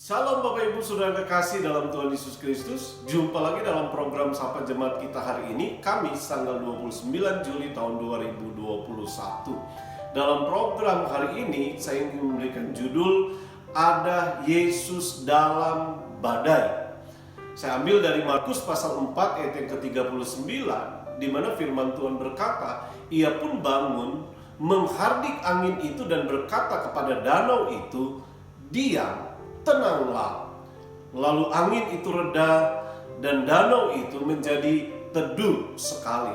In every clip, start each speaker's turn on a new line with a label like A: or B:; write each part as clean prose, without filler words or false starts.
A: Shalom Bapak Ibu Saudara kekasih dalam Tuhan Yesus Kristus. Jumpa lagi dalam program Sapa Jemaat kita hari ini, Kamis tanggal 29 Juli tahun 2021. Dalam program hari ini saya ingin memberikan judul Ada Yesus dalam Badai. Saya ambil dari Markus pasal 4 ayat yang ke-39, di mana firman Tuhan berkata, ia pun bangun, menghardik angin itu dan berkata kepada danau itu, diam, tenanglah. Lalu angin itu reda dan danau itu menjadi teduh sekali.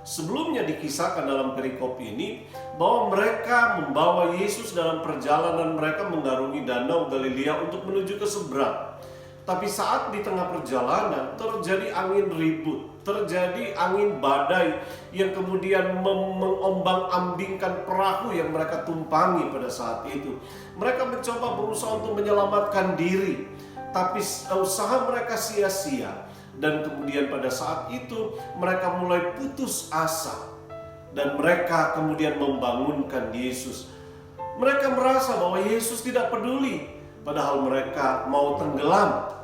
A: Sebelumnya dikisahkan dalam perikop ini bahwa mereka membawa Yesus dalam perjalanan mereka mengarungi danau Galilea untuk menuju ke seberang. Tapi saat di tengah perjalanan terjadi angin ribut, terjadi angin badai yang kemudian mengombang-ambingkan perahu yang mereka tumpangi pada saat itu. Mereka mencoba berusaha untuk menyelamatkan diri, tapi usaha mereka sia-sia. Dan kemudian pada saat itu mereka mulai putus asa dan mereka kemudian membangunkan Yesus. Mereka merasa bahwa Yesus tidak peduli, padahal mereka mau tenggelam,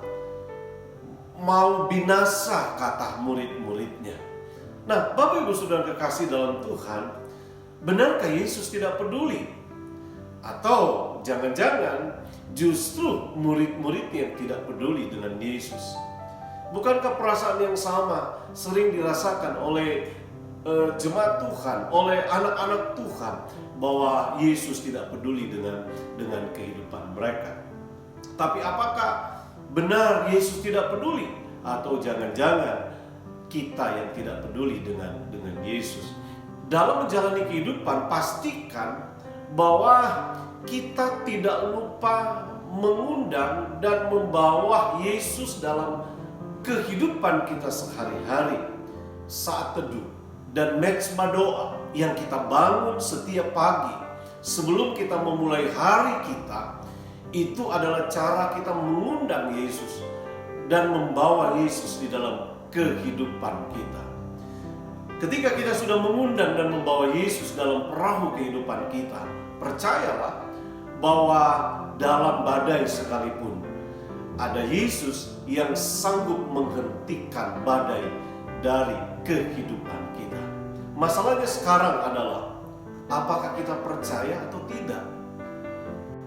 A: mau binasa, kata murid-muridnya. Nah, Bapak Ibu Saudara kekasih dalam Tuhan, benarkah Yesus tidak peduli? Atau jangan-jangan justru murid-muridnya tidak peduli dengan Yesus? Bukankah perasaan yang sama sering dirasakan oleh jemaat Tuhan, oleh anak-anak Tuhan, bahwa Yesus tidak peduli dengan kehidupan mereka? Tapi apakah benar Yesus tidak peduli? Atau jangan-jangan kita yang tidak peduli dengan Yesus? Dalam menjalani kehidupan, pastikan bahwa kita tidak lupa mengundang dan membawa Yesus dalam kehidupan kita sehari-hari. Saat teduh dan mezbah doa yang kita bangun setiap pagi sebelum kita memulai hari kita, itu adalah cara kita mengundang Yesus dan membawa Yesus di dalam kehidupan kita. Ketika kita sudah mengundang dan membawa Yesus dalam perahu kehidupan kita, percayalah bahwa dalam badai sekalipun ada Yesus yang sanggup menghentikan badai dari kehidupan kita. Masalahnya sekarang adalah, apakah kita percaya atau tidak?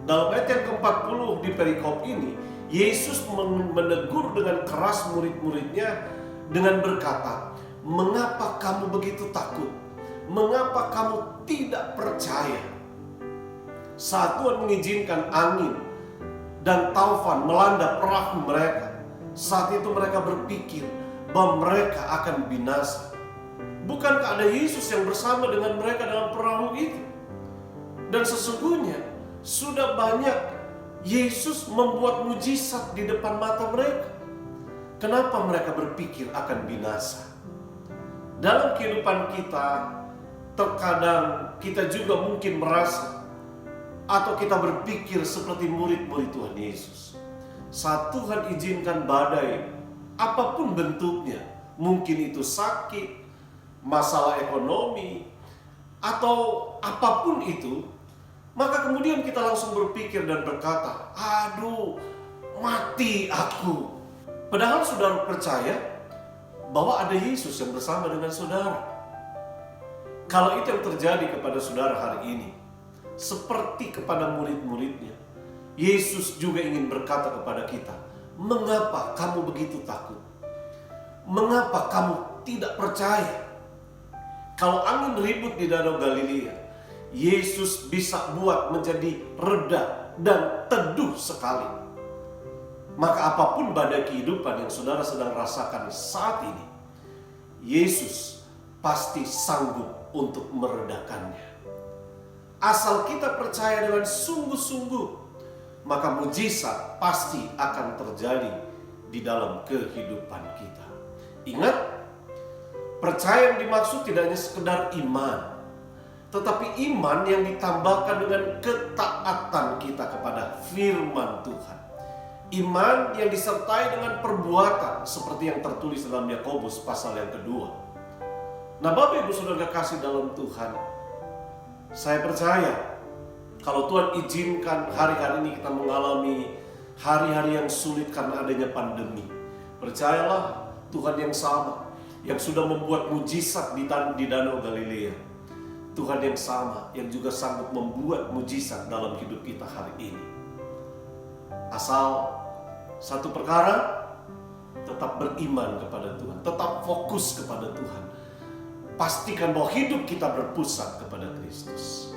A: Dalam ayat yang ke-40 di perikop ini, Yesus menegur dengan keras murid-muridnya dengan berkata, mengapa kamu begitu takut? Mengapa kamu tidak percaya? Saat Tuhan mengizinkan angin dan taufan melanda perahu mereka, saat itu mereka berpikir bahwa mereka akan binasa. Bukankah ada Yesus yang bersama dengan mereka dalam perahu itu? Dan sesungguhnya sudah banyak Yesus membuat mujizat di depan mata mereka. Kenapa mereka berpikir akan binasa? Dalam kehidupan kita, terkadang kita juga mungkin merasa atau kita berpikir seperti murid-murid Tuhan Yesus. Saat Tuhan izinkan badai, apapun bentuknya, mungkin itu sakit, masalah ekonomi, atau apapun itu, maka kemudian kita langsung berpikir dan berkata, aduh, mati aku. Padahal saudara percaya bahwa ada Yesus yang bersama dengan saudara. Kalau itu yang terjadi kepada saudara hari ini, seperti kepada murid-muridnya, Yesus juga ingin berkata kepada kita, mengapa kamu begitu takut? Mengapa kamu tidak percaya? Kalau angin ribut di danau Galilea, Yesus bisa buat menjadi reda dan teduh sekali. Maka apapun badai kehidupan yang saudara sedang rasakan saat ini, Yesus pasti sanggup untuk meredakannya. Asal kita percaya dengan sungguh-sungguh, maka mujizat pasti akan terjadi di dalam kehidupan kita. Ingat, percaya yang dimaksud tidak hanya sekedar iman, tetapi iman yang ditambahkan dengan ketaatan kita kepada firman Tuhan. Iman yang disertai dengan perbuatan seperti yang tertulis dalam Yakobus pasal yang kedua. Nah, Bapak Ibu Saudara kasih dalam Tuhan, saya percaya kalau Tuhan izinkan hari-hari ini kita mengalami hari-hari yang sulit karena adanya pandemi. Percayalah, Tuhan yang sama, yang sudah membuat mujizat di Danau Galilea. Tuhan yang sama, yang juga sanggup membuat mujizat dalam hidup kita hari ini. Asal satu perkara, tetap beriman kepada Tuhan, tetap fokus kepada Tuhan. Pastikan bahwa hidup kita berpusat kepada Kristus.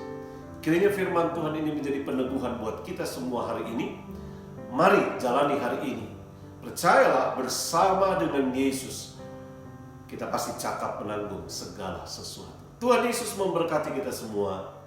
A: Kiranya firman Tuhan ini menjadi peneguhan buat kita semua hari ini. Mari jalani hari ini. Percayalah, bersama dengan Yesus kita pasti cakap menanggung segala sesuatu. Tuhan Yesus memberkati kita semua.